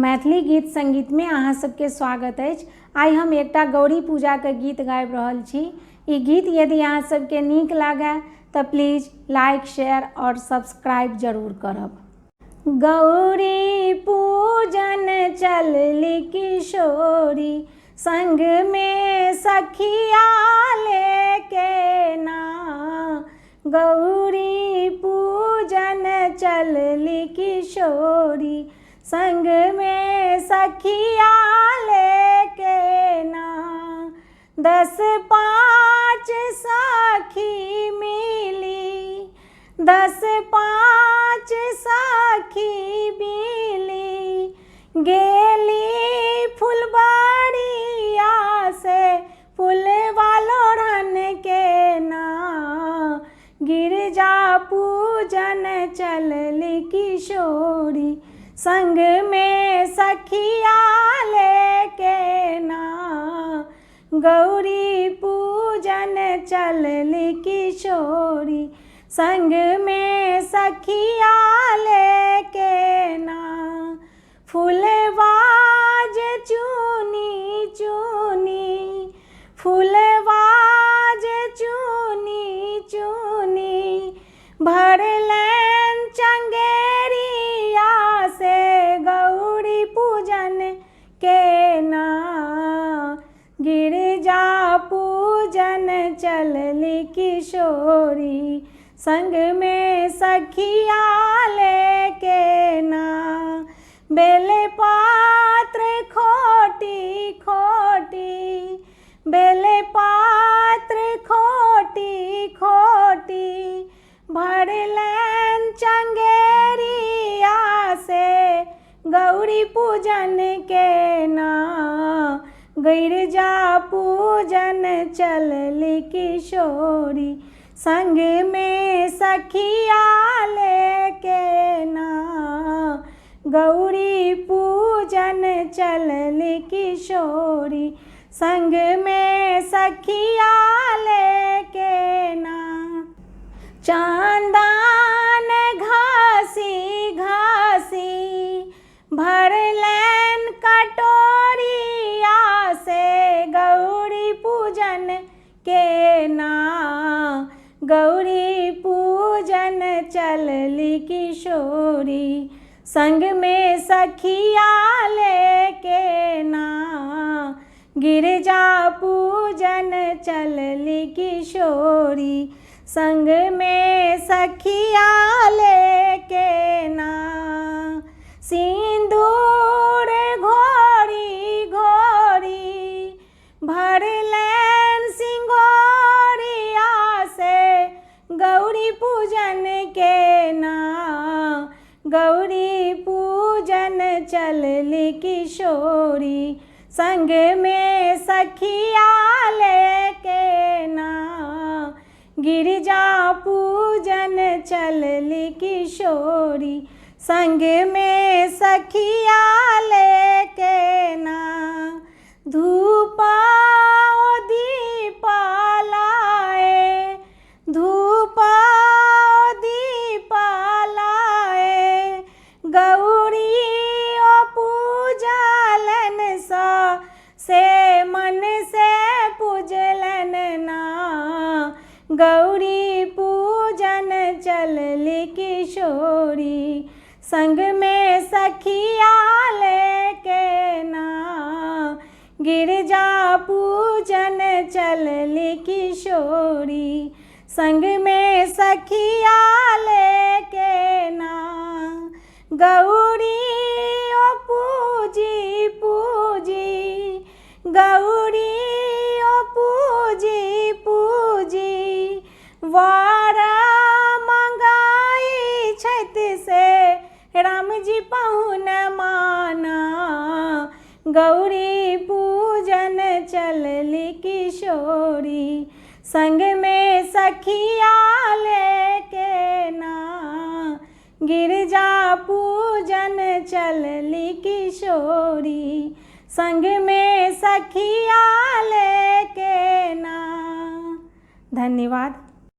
मैथिली गीत संगीत में अहाँ सबके स्वागत अछि। आइ हम एकटा गौरी पूजा के गीत गाबि रहल छी। ई गीत यदि अहाँ सबके नीक लागे तऽ प्लीज लाइक शेयर और सब्सक्राइब जरूर करब। गौरी पूजन चलली किशोरी, संग में सखिया लेके ना। गौरी पूजन चलली किशोरी, संग में सखिया लेके ना। 10-5 सखी मिली, 10-5 सखी मिली, गेली फुलबाड़िया से फूलवा लोढ़न के ना। गिरजा पूजन चलली किशोरी, संग में सखिया लेके ना। गौरी पूजन चलली किशोरी, संग में सखिया लेके ना। फूलवाज चुनी चुनी, फूलवाज चुनी चुनी, भरलन चंगेरिया से गौरी पूजन के ना। गिरजा पूजन चलली किशोरी, संग में सखिया लेके ना। बेलपात्र खोटी खोटी, बेलपात्र खोटी खोटी, भरलन चंगेरिया से गौरी पूजन के ना। गिरजा पूजन चलली किशोरी, संग में सखिया लेके ना। गौरी पूजन चलली किशोरी, संग में सखिया लेके ना। चंदन घासी घासी, भरलन कटोरिया से गौरी पूजन के ना। गौरी पूजन चलली किशोरी, संग में सखिया लेके ना। गिरजा पूजन चलली किशोरी, संग में सखिया लेके ना। सिंदूर घोरी घोरी, भरलन सिंघोरिया से गौरी पूजन के ना। गौरी पूजन चलली किशोरी, संग में सखिया लेके ना। गिरजा पूजन चलली किशोरी, संग में सखिया लेके ना। धूपा दीपा लाए, धूपा दीपा लाए, गौरी ओ पूजलन सा से मन से पूजलन ना। गौरी पूजन चलली किशोरी, संग में सखिया लेके ना। गिरजा पूजन चलली किशोरी, संग में सखिया लेके ना। गौरी ओ पूजी पूजी, गौरी ओ पूजी पूजी, वारा मंगाई छत से राम जी पहुन माना। गौरी पूजन चलली किशोरी, संग में सखिया लेके ना। गिरजा पूजन चलली किशोरी, संग में सखिया लेके ना। धन्यवाद।